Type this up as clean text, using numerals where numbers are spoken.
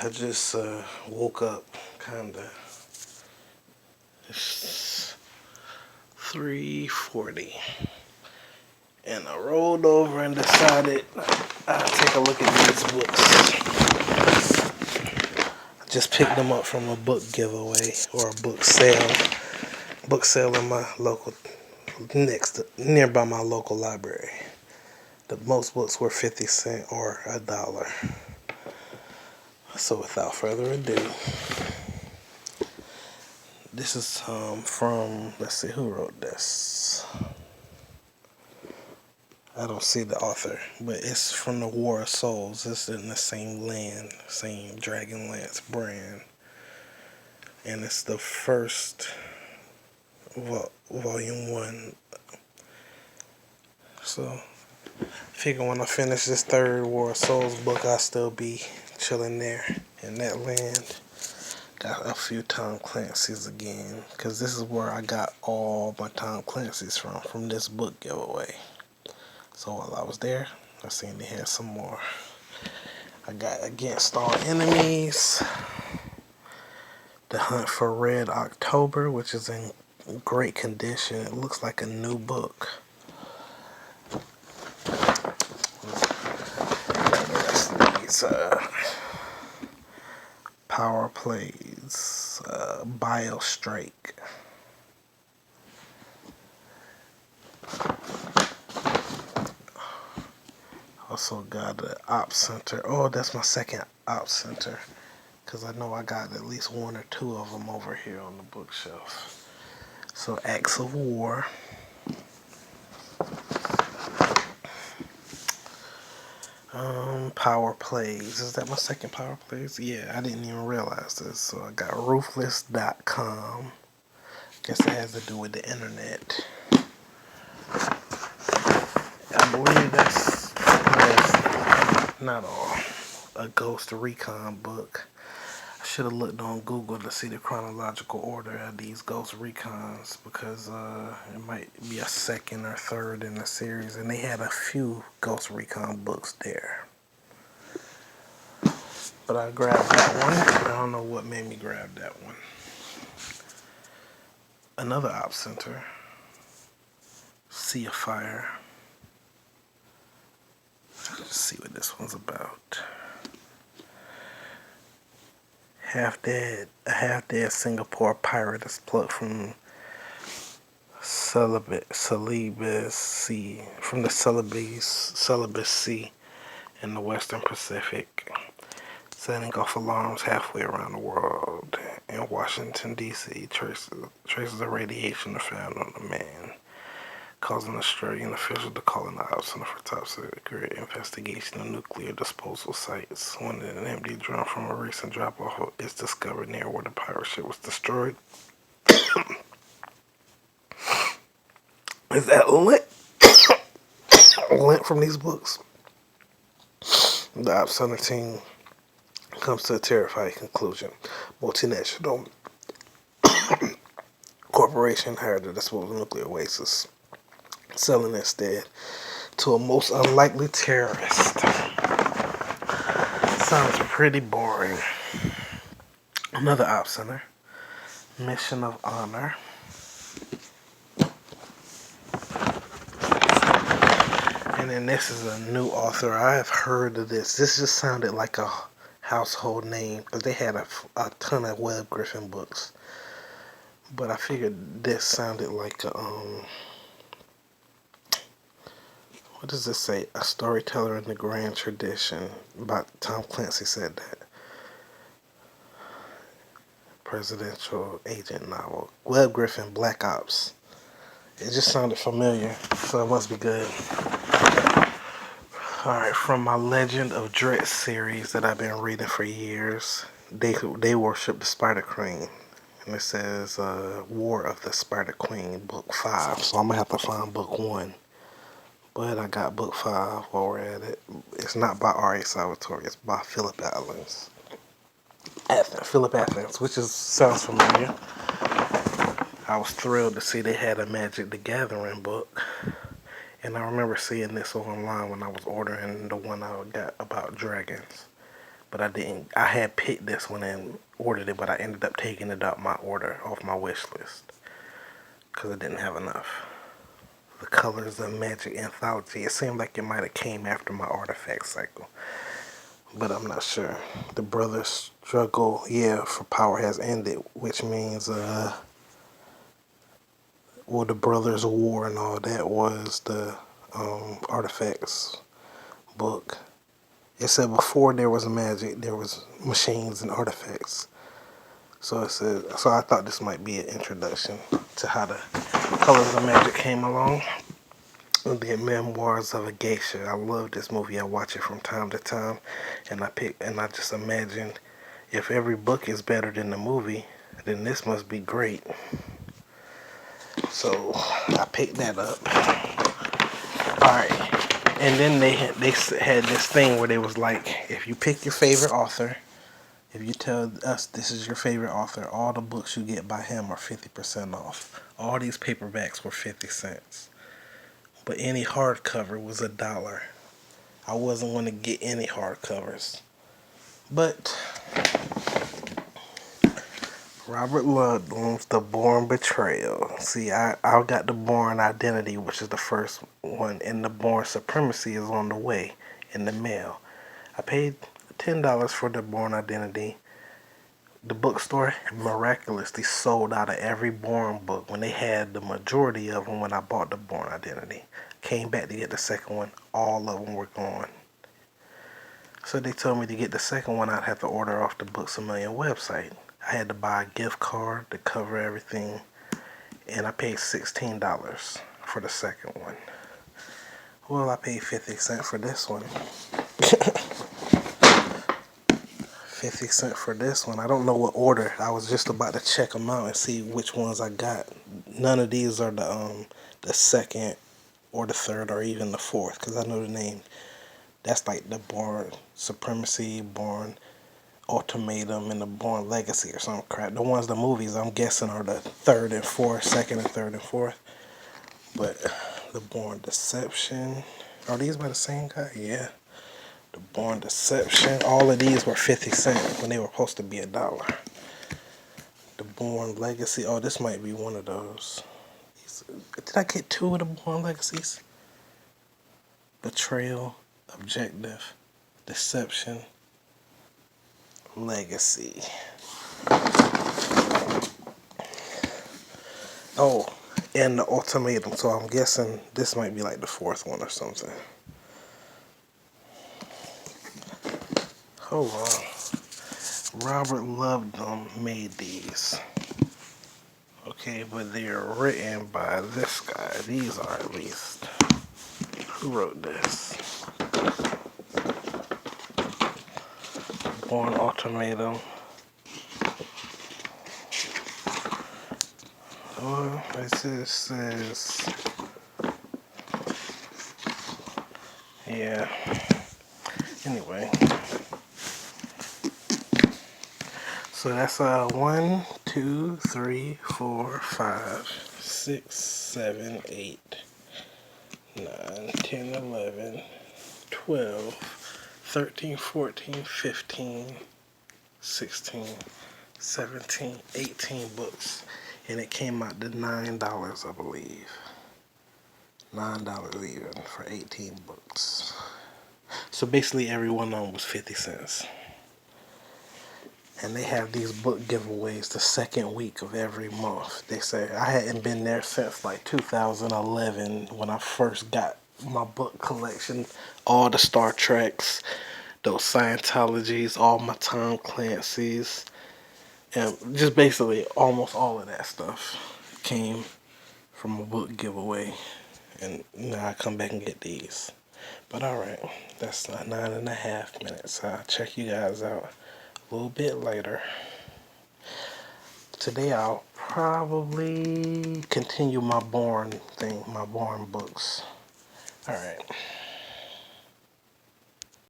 I just woke up, kinda. It's 3:40, and I rolled over and decided I'd take a look at these books. I just picked them up from a book giveaway or a book sale in my local nearby my local library. The most books were 50 cents or $1. So without further ado, this is from, let's see who wrote this. I don't see the author, but it's from the War of Souls. It's in the same land, same Dragonlance brand, and it's the first volume 1. So figure when I finish this third War of Souls book, I'll still be chilling there in that land. Got a few Tom Clancy's again, because this is where I got all my Tom Clancy's from this book giveaway. So while I was there, I seen they had some more. I got Against All Enemies, The Hunt for Red October, which is in great condition. It looks like a new book. These Power Plays, Bio Strike. Also got the Op Center. Oh, that's my second Op Center, because I know I got at least one or two of them over here on the bookshelf. So Acts of War. Power Plays. Is that my second Power Plays? Yeah, I didn't even realize this. So I got Ruthless.com. Guess it has to do with the internet. I believe that's not all. A Ghost Recon book. I should have looked on Google to see the chronological order of these Ghost Recons, because it might be a second or third in the series, and they had a few Ghost Recon books there. But I grabbed that one. I don't know what made me grab that one. Another Op Center. Sea of Fire. Let's see what this one's about. A half-dead Singapore pirate is plucked from Celebes Sea in the Western Pacific, setting off alarms halfway around the world. In Washington, D.C., traces of radiation are found on the man, causing Australian officials to call in the Op Center for top secret investigation of nuclear disposal sites. When an empty drum from a recent drop-off is discovered near where the pirate ship was destroyed. Is that lint from these books? The Op Center team comes to a terrifying conclusion. Multinational corporation hired to dispose of nuclear wastes, selling instead to a most unlikely terrorist. Sounds pretty boring. Another Op Center. Mission of Honor. And then this is a new author. I have heard of this. This just sounded like a household name, because they had a ton of Webb Griffin books. But I figured this sounded like a, what does this say? A storyteller in the grand tradition. About Tom Clancy said that. Presidential agent novel. Webb Griffin, Black Ops. It just sounded familiar, so it must be good. Alright, from my Legend of Dread series that I've been reading for years, they worship the Spider Queen. And it says War of the Spider Queen, book 5. So I'm going to have to find book 1. But I got book 5 while we're at it. It's not by R.A. Salvatore, it's by Philip Athens. Which sounds familiar. I was thrilled to see they had a Magic the Gathering book. And I remember seeing this online when I was ordering the one I got about dragons. but I didn't. I had picked this one and ordered it, but I ended up taking it out my order off my wish list because I didn't have enough. The Colors of Magic anthology. It seemed like it might have came after my artifact cycle, but I'm not sure. The brothers' struggle, yeah, for power has ended, which means well, the brothers' war and all that was the artifacts book. It said before there was magic, there was machines and artifacts. So it said. So I thought this might be an introduction to how the Colors of Magic came along. The Memoirs of a Geisha. I love this movie. I watch it from time to time, and I just imagine if every book is better than the movie, then this must be great. So I picked that up. All right, and then they had this thing where they was like, if you pick your favorite author, if you tell us this is your favorite author, all the books you get by him are 50% off. All these paperbacks were 50 cents, but any hardcover was $1. I wasn't going to get any hardcovers, but Robert Ludlum's The Bourne Betrayal. See, I got The Bourne Identity, which is the first one, and The Bourne Supremacy is on the way in the mail. I paid $10 for The Bourne Identity. The bookstore miraculously sold out of every Bourne book when they had the majority of them when I bought The Bourne Identity. Came back to get the second one, all of them were gone. So they told me to get the second one, I'd have to order off the Books A Million website. I had to buy a gift card to cover everything, and I paid $16 for the second one. Well, I paid 50 cents for this one. 50 cents for this one. I don't know what order. I was just about to check them out and see which ones I got. None of these are the second or the third or even the fourth, because I know the name. That's like the Bourne Supremacy, Bourne Ultimatum, and the Bourne Legacy or some crap. The ones, the movies, I'm guessing are the third and fourth, second and third and fourth. But the Bourne Deception, are these by the same guy? Yeah. The Bourne Deception, all of these were 50 cents when they were supposed to be $1. The Bourne Legacy, oh, this might be one of those. Did I get two of the Bourne Legacies? Betrayal, Objective, Deception, Legacy. Oh, and the Ultimatum. So I'm guessing this might be like the fourth one or something. Hold on. Robert Ludlum made these. Okay, but they're written by this guy. These are at least. Who wrote this? Bourne Ultimatum. Oh, it says, yeah. Anyway. So that's 1, 2, 3, 4, 5, 6, 7, 8, 9, 10, 11, 12, 13, 14, 15, 16, 17, 18 books. And it came out to $9, I believe. $9 even for 18 books. So basically every one of them was 50 cents. And they have these book giveaways the second week of every month. They say I hadn't been there since like 2011 when I first got my book collection. All the Star Treks, those Scientologies, all my Tom Clancy's, and just basically almost all of that stuff came from a book giveaway. And now I come back and get these. But alright, that's 9.5 minutes. I'll check you guys out a little bit later. Today I'll probably continue my Bourne thing, my Bourne books. Alright.